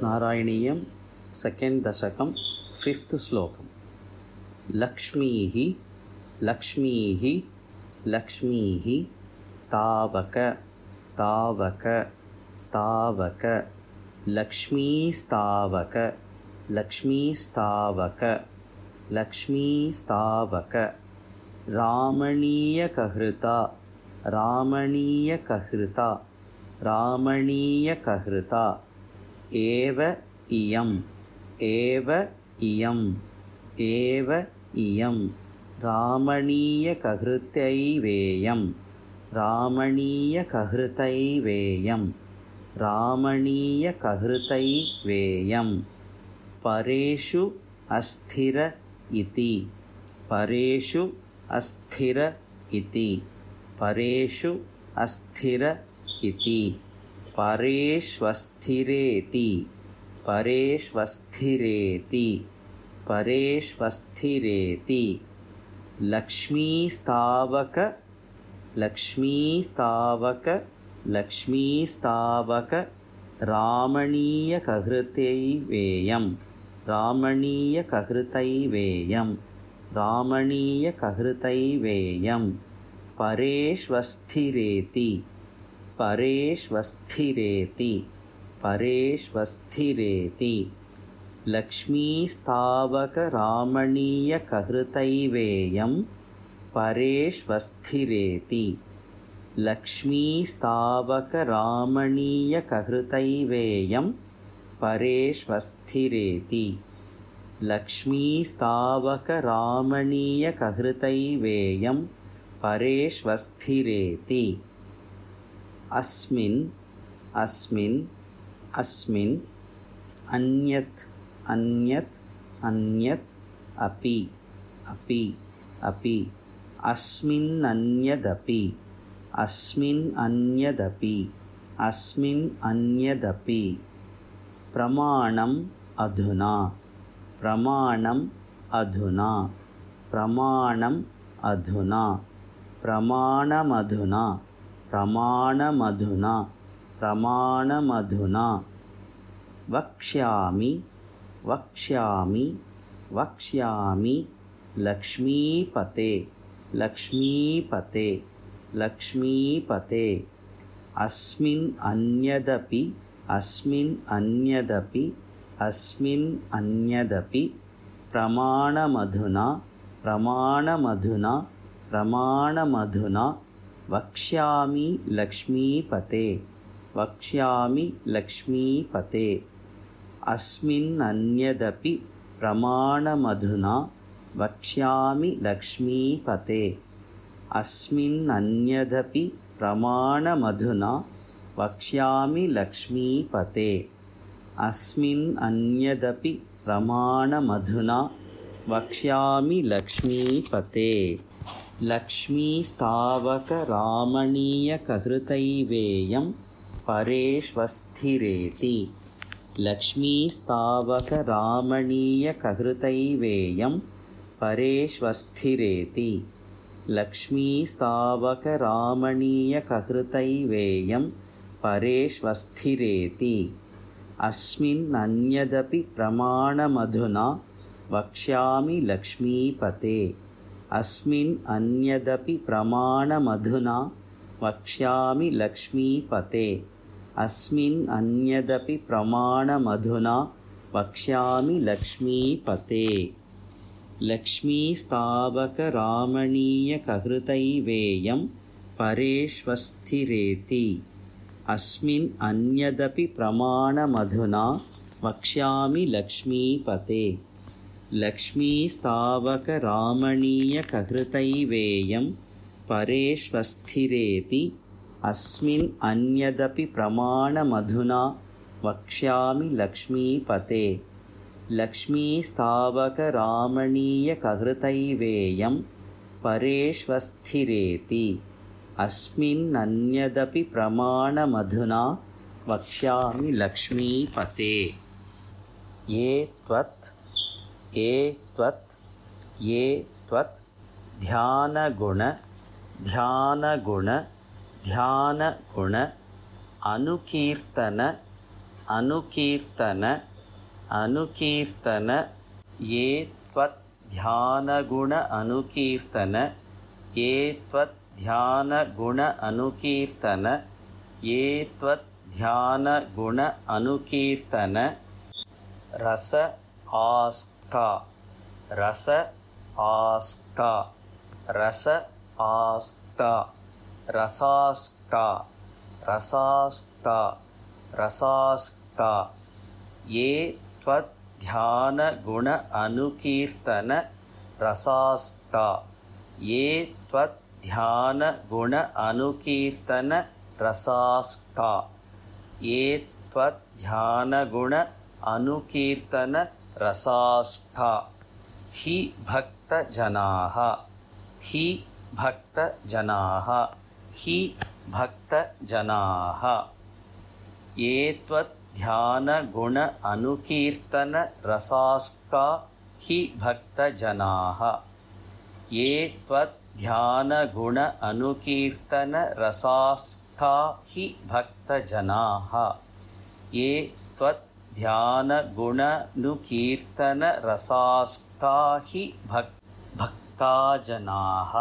नारायणीयं सेकेण्ड् दशकं 5th श्लोकम्। लक्ष्मीः लक्ष्मीः लक्ष्मीः तावक तावक तावक लक्ष्मीस्तावक लक्ष्मीस्तावक लक्ष्मीस्तावक रामणीयकहृता रामणीयकहृता रामणीयकहृता एव इयम् एव इयम् एव इयं रामणीयकहृतैवेयं रामणीयकहृतैवेयं रामणीयकहृतैवेयं परेषु अस्थिर इति परेषु अस्थिर इति परेषु अस्थिर इति परेष्वस्थिरेति परेष्वस्थिरेति परेष्वस्थिरेति लक्ष्मीस्तावक लक्ष्मीस्तावक लक्ष्मीस्तावक रामणीयकहृतैवेयं रामणीयकहृतैवेयं रामणीयकहृतैवेयं परेष्वस्थिरेति परेष्वस्थिरेति परेष्वस्थिरेति लक्ष्मीस्तावक रामणीयकहृतैवेयं परेष्वस्थिरेति लक्ष्मीस्तावक रामणीयकहृतैवेयं परेष्वस्थिरेति लक्ष्मीस्तावक रामणीयकहृतैवेयं परेष्वस्थिरेति अस्मिन् अस्मिन् अस्मिन् अन्यत् अन्यत् अन्यत् अपि अपि अपि अस्मिन् अन्यदपि अस्मिन् अन्यदपि अस्मिन् अन्यदपि प्रमाणम् अधुना प्रमाणम् अधुना प्रमाणम् अधुना प्रमाणमधुना प्रमाणमधुना प्रमाणमधुना वक्ष्यामि वक्ष्यामि वक्ष्यामि लक्ष्मीपते लक्ष्मीपते लक्ष्मीपते अस्मिन् अन्यदपि अस्मिन् अन्यदपि अस्मिन् अन्यदपि प्रमाणमधुना प्रमाणमधुना प्रमाणमधुना वक्ष्यामि लक्ष्मीपते वक्ष्यामि लक्ष्मीपते अस्मिन् अन्यदपि प्रमाणमधुना वक्ष्यामि लक्ष्मीपते अस्मिन् अन्यदपि प्रमाणमधुना वक्ष्यामि लक्ष्मीपते अस्मिन् अन्यदपि प्रमाणमधुना वक्ष्यामि लक्ष्मीपते लक्ष्मीस्तावक रामणीयकहृतैवेयं परेष्वस्थिरेति लक्ष्मीस्तावक रामणीयकहृतैवेयं परेष्वस्थिरेति लक्ष्मीस्तावक रामणीयकहृतैवेयं परेष्वस्थिरेति अस्मिन् अन्यदपि प्रमाणमधुना वक्ष्यामि लक्ष्मीपते अस्मिन् अन्यदपि प्रमाणमधुना वक्ष्यामि लक्ष्मीपते अस्मिन् अन्यदपि प्रमाणमधुना वक्ष्यामि लक्ष्मीपते लक्ष्मीस्तावक रामणीयकहृतैवेयं परेष्वस्थिरेति अस्मिन् अन्यदपि प्रमाणमधुना वक्ष्यामि लक्ष्मीपते लक्ष्मीस्तावक रामणीयकहृतैवेयं परेष्वस्थिरेति अस्मिन् अन्यदपि प्रमाणमधुना वक्ष्यामि लक्ष्मीपते लक्ष्मीस्तावक रामणीयकहृतैवेयं परेष्वस्थिरेति अस्मिन् अन्यदपि प्रमाणमधुना वक्ष्यामि लक्ष्मीपते ये त्वत् ध्यानगुण ध्यानगुण ध्यानगुण अनुकीर्तन अनुकीर्तन अनुकीर्तन ये त्वद्ध्यानगुण अनुकीर्तन ये त्वद्ध्यानगुण अनुकीर्तन ये त्वद्ध्यानगुण अनुकीर्तन रस आस्का रस आस्का रस आस्का रसास्का रसास्का रसास्का ये त्वद्ध्यानगुण अनुकीर्तन रसास्का ये त्वद्ध्यानगुण अनुकीर्तन रसास्का ये त्वद्ध्यानगुण अनुकीर्तन रसास्का हि भक्तजनाः हि भक्तजनाः हि भक्तजनाः ये त्वद्ध्यानगुण अनुकीर्तन रसास्का हि भक्तजनाः ये त्वद्ध्यानगुण अनुकीर्तन रसास्का हि भक्तजनाः ये त्वद्ध्यानगुणानुकीर्तन रसास्का हि भक्ताजनाः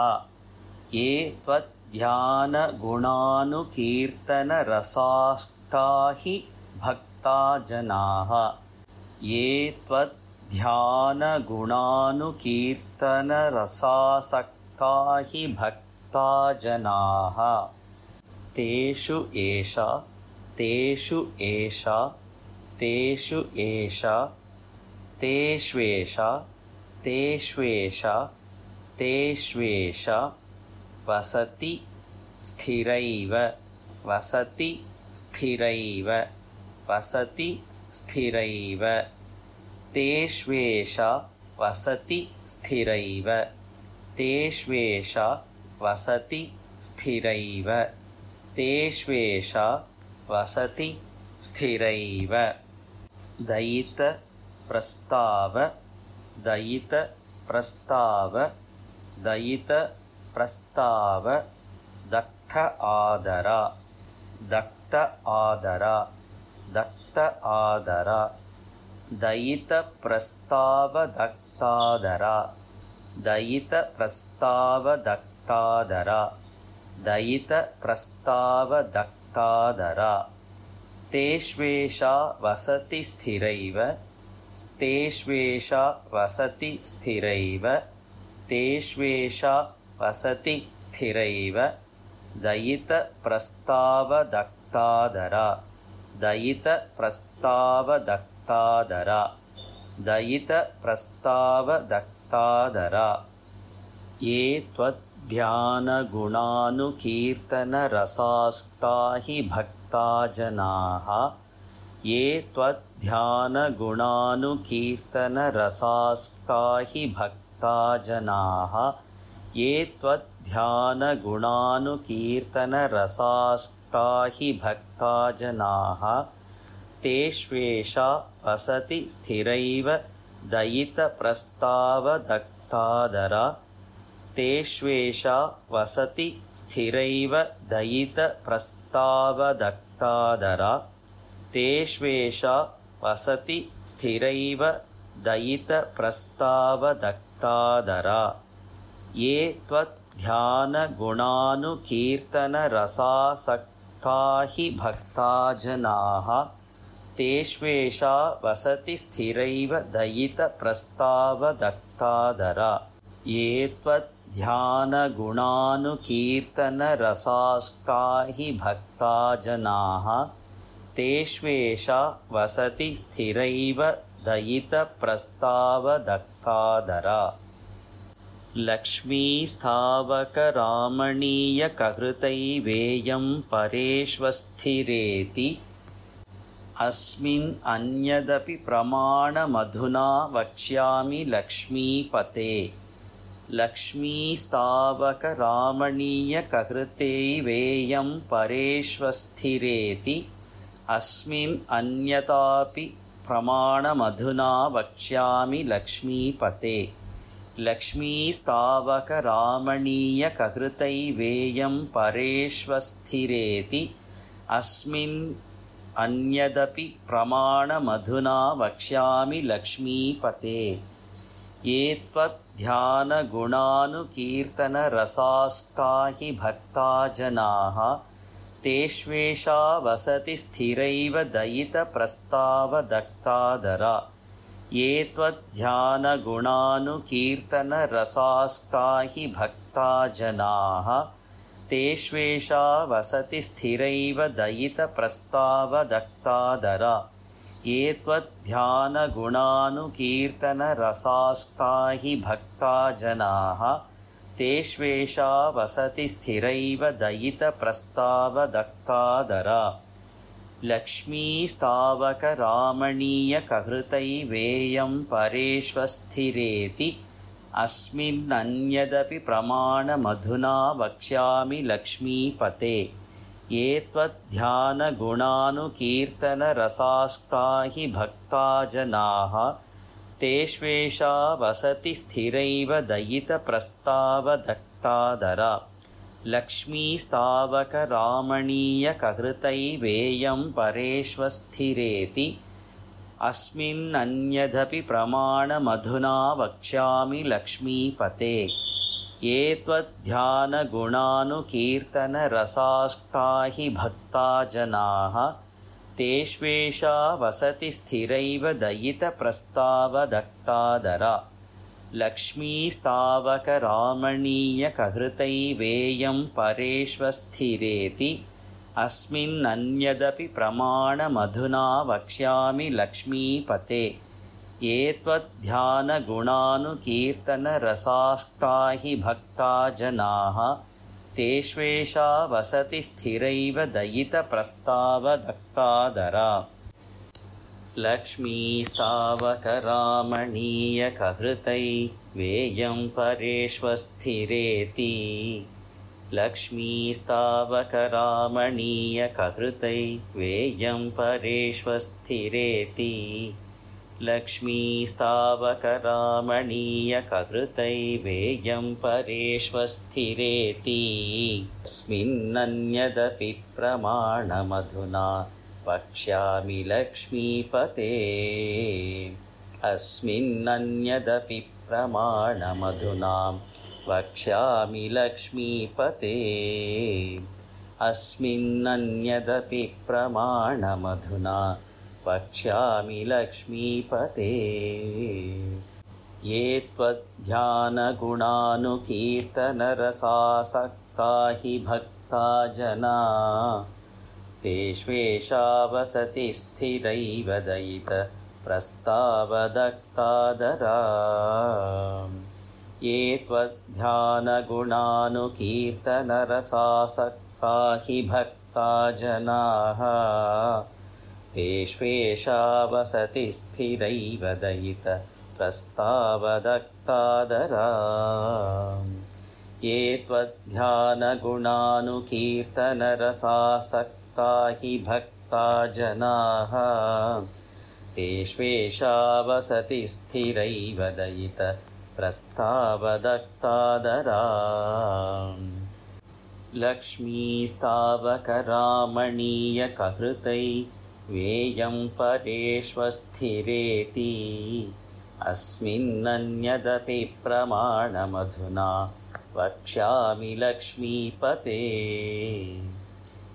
ये त्वद्ध्यानगुणानुकीर्तन रसास्का हि भक्ताजनाः ये त्वद्ध्यानगुणानुकीर्तन रसासक्ता हि भक्ताजनाः तेषु एषा तेषु एषा तेषु एषा तेष्वेषा तेष्वेषा तेष्वेषा वसति स्थिरैव वसति स्थिरैव वसति स्थिरैव तेष्वेषा वसति स्थिरैव तेष्वेषा वसति स्थिरैव तेष्वेषा वसति स्थिरैव दयित प्रस्ताव दयित प्रस्ताव दयित प्रस्ताव दत्त आदरा दत्त आदरा दत्त आदरा दयित प्रस्ताव दत्तादरा दयित प्रस्ताव दत्तादरा दयित प्रस्ताव दत्तादरा तेष्वेषा वसति स्थिरैव तेष्वेषा वसति स्थिरैव तेष्वेषा वसति स्थिरैव दयित प्रस्ताव दत्तादरा दयित प्रस्ताव दत्तादरा दयित प्रस्ताव दत्तादरा ये त्वद्ध्यानगुणानुकीर्तन रसास्का हि भक्ताजनाः ये त्वद्ध्यानगुणानुकीर्तन रसास्का हि भक्ताजनाः ये त्वद्ध्यानगुणानुकीर्तन रसास्का हि भक्ताजनाः तेष्वेषा वसति स्थिरैव दयित प्रस्ताव दत्तादरा तेष्वेषा वसति स्थिरैव दयित प्रस्ताव दत्तादरा तेष्वेषा वसति स्थिरैव दयित प्रस्ताव दत्तादरा ये त्वद्ध्यानगुणानुकीर्तन रसासक्ता हि भक्ताजनाः तेष्वेषा वसति स्थिरैव दयित प्रस्ताव दत्तादरा ये त्वद्ध्यानगुणानुकीर्तन रसास्का हि भक्ताजनाः तेष्वेषा वसति स्थिरैव दयित प्रस्ताव दत्तादरा लक्ष्मीस्थावकरामणीयकहृतैवेयं परेष्वस्थिरेति अस्मिन् अन्यदपि प्रमाणमधुना वक्ष्यामि लक्ष्मीपते लक्ष्मीस्तावकरामणीयकहृतैवेयं परेष्वस्थिरेति अस्मिन् अन्यदापि प्रमाणमधुना वक्ष्यामि लक्ष्मीपते लक्ष्मीस्तावकरामणीयकहृतैवेयं परेष्वस्थिरेति अस्मिन् अन्यदपि प्रमाणमधुना वक्ष्यामि लक्ष्मीपते। ये त्वद्ध्यानगुणानुकीर्तनरसास्का हि भक्ता जनाः तेष्वेषा वसति स्थिरैव दयितप्रस्तावदक्तादरा। ये त्वद्ध्यानगुणानुकीर्तनरसास्का हि भक्ता जनाः तेष्वेषा वसति स्थिरैव दयितप्रस्तावदक्तादरा। ये त्वद्ध्यानगुणानुकीर्तनरसास्का हि भक्ता जनाः तेष्वेषा वसति स्थिरैव दयितप्रस्तावदक्तादरा। लक्ष्मीस्तावकरामणीयकहृतैवेयं परेष्वस्थिरेति अस्मिन्नन्यदपि प्रमाणमधुना वक्ष्यामि लक्ष्मीपते। ये त्वद्ध्यानगुणानुकीर्तनरसास्का हि भक्ता जनाः तेष्वेषा वसति स्थिरैव दयितप्रस्तावदक्तादरा। लक्ष्मीस्तावकरामणीयकहृतैवेयं परेष्वस्थिरेति अस्मिन्नन्यदपि प्रमाणमधुना वक्ष्यामि लक्ष्मीपते। ये त्वद्ध्यानगुणानुकीर्तनरसास्का हि भक्ता जनाः तेष्वेषा वसति स्थिरैव दयितप्रस्तावदक्तादरा। लक्ष्मीस्तावकरामणीयकहृतैवेयं परेष्वस्थिरेति अस्मिन्नन्यदपि प्रमाणमधुना वक्ष्यामि लक्ष्मीपते। ये त्वद्ध्यानगुणानुकीर्तनरसास्का हि भक्ता जनाः तेष्वेषा वसति स्थिरैव दयितप्रस्तावदक्तादरा। लक्ष्मीस्तावकरामणीयकहृतैवेयं परेष्वस्थिरेति लक्ष्मीस्तावकरामणीयकहृतैवेयं परेष्वस्थिरेति लक्ष्मीस्तावकरामणीयकहृतैवेयं परेष्वस्थिरेति अस्मिन्नन्यदपि प्रमाणमधुना वक्ष्यामि लक्ष्मीपते। अस्मिन्नन्यदपि प्रमाणमधुना वक्ष्यामि लक्ष्मीपते। अस्मिन्नन्यदपि प्रमाणमधुना वक्ष्यामि लक्ष्मीपते। ये त्वद्ध्यानगुणानुकीर्तनरसासक्ता हि भक्ता जना तेष्वेषा वसति स्थिरैव दयितप्रस्तावदक्तादरा। ये त्वद्ध्यानगुणानुकीर्तनरसासक्ता हि भक्ता जनाः तेष्वेषा वसति स्थिरैव दयितप्रस्तावदक्तादरा। ये त्वद्ध्यानगुणानुकीर्तनरसासक्ता हि भक्ता जनाः तेष्वेषा वसति स्थिरैव दयितप्रस्तावदक्तादरा। लक्ष्मीस्तावकरामणीयकहृतैवेयं परेष्वस्थिरेति अस्मिन्नन्यदपि प्रमाणमधुना वक्ष्यामि लक्ष्मीपते।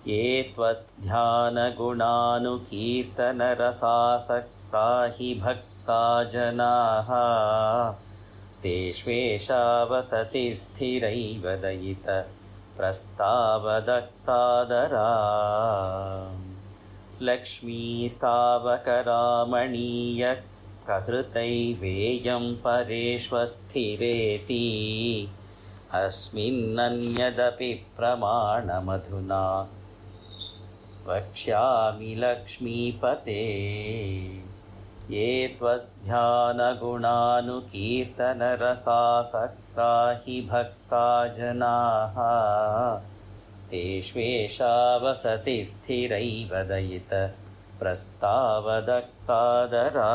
ये त्वद्ध्यानगुणानुकीर्तनरसासक्ता हि भक्ता जनाः तेष्वेषा वसति स्थिरैव दयितप्रस्तावदक्तादरा। लक्ष्मीस्तावकरामणीयकहृतैवेयं परेष्वस्थिरेति अस्मिन्नन्यदपि प्रमाणमधुना वक्ष्यामि लक्ष्मीपते। ये त्वद्ध्यानगुणानुकीर्तनरसासक्ता हि भक्ता जनाः तेष्वेषा वसति स्थिरैव दयितप्रस्तावदक्तादरा।